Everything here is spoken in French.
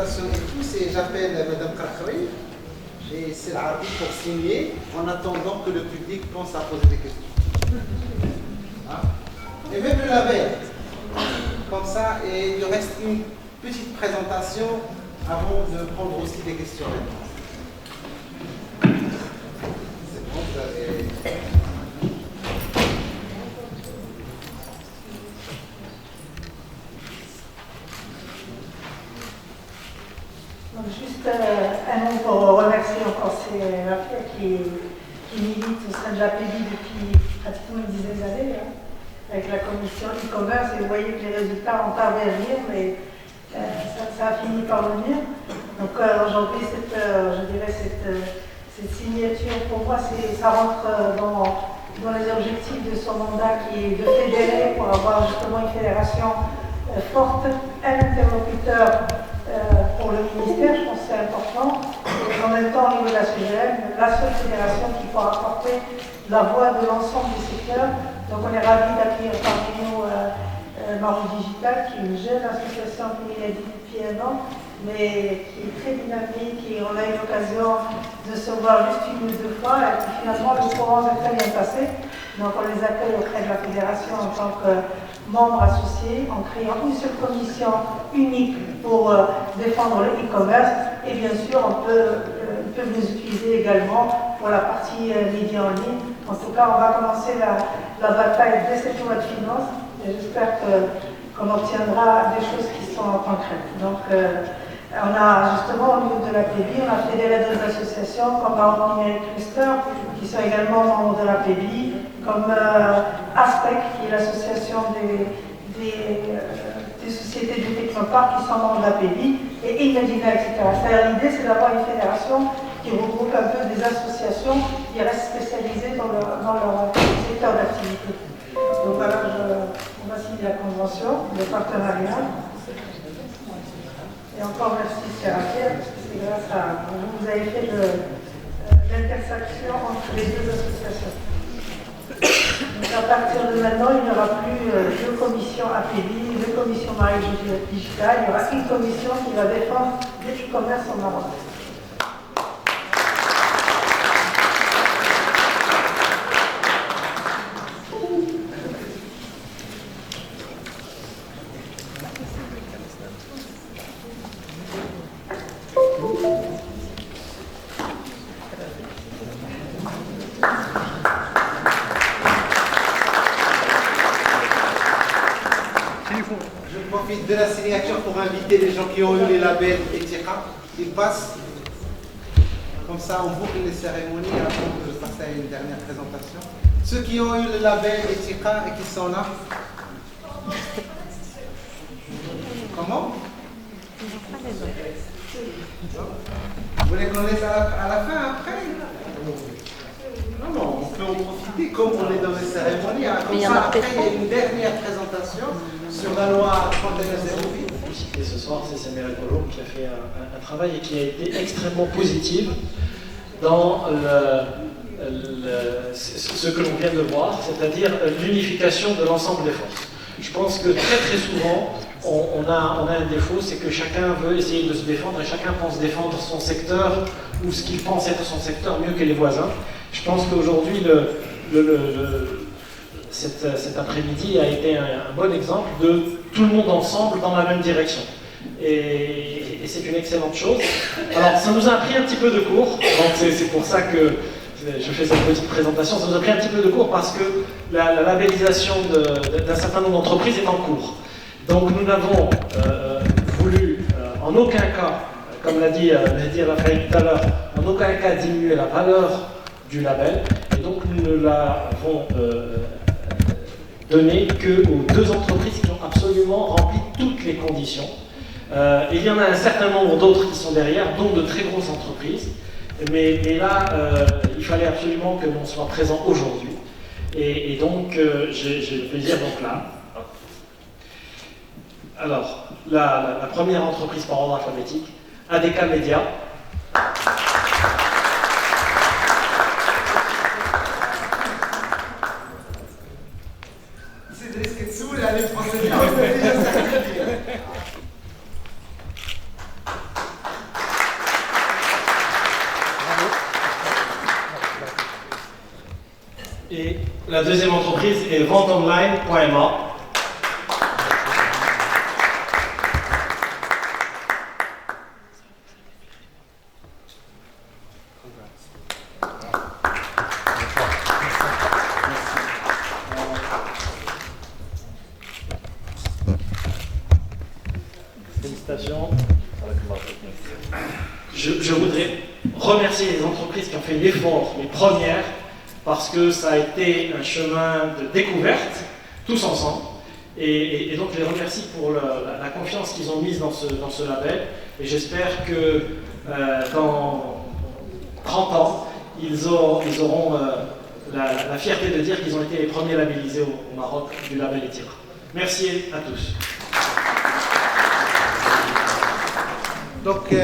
présentation et tout, j'appelle Madame Karkari et c'est l'arbitre pour signer en attendant que le public pense à poser des questions. Hein? Et même le label, comme ça, et il reste une petite présentation avant de prendre aussi des questions. C'est bon, vous avez... Donc juste un mot pour remercier encore Rafia qui milite au sein de l'APB depuis pratiquement une dizaine d'années, hein, avec la commission e-commerce, et vous voyez que les résultats ont tardé à venir, mais ça a fini par venir. Donc aujourd'hui, cette signature, pour moi, ça rentre dans les objectifs de son mandat qui est de fédérer pour avoir justement une fédération forte, un interlocuteur pour le ministère, je pense que c'est important, et en même temps au niveau de la CGM, la seule fédération qui pourra apporter la voix de l'ensemble du secteur. Donc on est ravis d'accueillir parmi nous Marou Digital, qui est une jeune association qui est depuis 1 an, mais qui est très dynamique, et on a eu l'occasion de se voir juste 1 ou 2 fois, et puis finalement le courant s'est très bien passé. Donc on les accueille auprès de la fédération en tant que membres associés, en créant une seule commission unique pour défendre le e-commerce, et bien sûr ils peuvent les utiliser également pour la partie médias en ligne. En tout cas, on va commencer la bataille dès cette loi de finances, et j'espère qu'on obtiendra des choses qui sont concrètes. Donc on a justement au niveau de l'APB, on a fédéré d'autres associations comme Maroc Numérique Cluster, qui sont également membres de l'APB, comme ASPEC, qui est l'association des sociétés du Technopark qui sont membres de l'APB, et Imagina, etc. C'est-à-dire l'idée, c'est d'avoir une fédération qui regroupe un peu des associations qui restent spécialisées dans leur secteur d'activité. Donc voilà, on va signer la convention de partenariat. Et encore merci Sérapia, parce que c'est grâce à vous, vous avez fait l'intersection entre les 2 associations. Donc à partir de maintenant, il n'y aura plus 2 commissions APB, 2 commissions Marie Digital, il y aura une commission qui va défendre le e-commerce au Maroc. De la signature pour inviter les gens qui ont eu les labels Etika. Ils passent. Comme ça, on boucle les cérémonies avant de passer à une dernière présentation. Ceux qui ont eu le label Etika et qui sont là. Comment? Vous les connaissez à la fin, après? Non, on peut en profiter comme on est dans les cérémonies. Hein. Comme ça, après, il y a une dernière présentation sur la loi 3108. Et ce soir, c'est Samuel Polo qui a fait un travail et qui a été extrêmement positif dans ce que l'on vient de voir, c'est-à-dire l'unification de l'ensemble des forces. Je pense que très souvent, on a un défaut, c'est que chacun veut essayer de se défendre et chacun pense défendre son secteur ou ce qu'il pense être son secteur mieux que les voisins. Je pense qu'aujourd'hui, cet après-midi a été un bon exemple de tout le monde ensemble dans la même direction. Et c'est une excellente chose. Alors, ça nous a pris un petit peu de cours, donc c'est pour ça que je fais cette petite présentation. Ça nous a pris un petit peu de cours parce que la labellisation d'un certain nombre d'entreprises est en cours. Donc, nous n'avons voulu, en aucun cas, comme l'a dit Mehdi Raphaël tout à l'heure, en aucun cas diminuer la valeur du label. Et donc, nous ne l'avons donné qu'aux 2 entreprises qui ont absolument rempli toutes les conditions. Il y en a un certain nombre d'autres qui sont derrière, dont de très grosses entreprises. Mais là, il fallait absolument que l'on soit présent aujourd'hui. Et donc, j'ai le plaisir, donc là. Alors, la première entreprise par ordre alphabétique, ADK Media. La deuxième entreprise est venteonline.ma. Félicitations. Je voudrais remercier les entreprises qui ont fait l'effort, les premières, parce que ça a été un chemin de découverte, tous ensemble. Et donc je les remercie pour la confiance qu'ils ont mise dans ce label. Et j'espère que dans 30 ans, ils auront la fierté de dire qu'ils ont été les premiers labellisés au Maroc du label Etira. Merci à tous. Donc,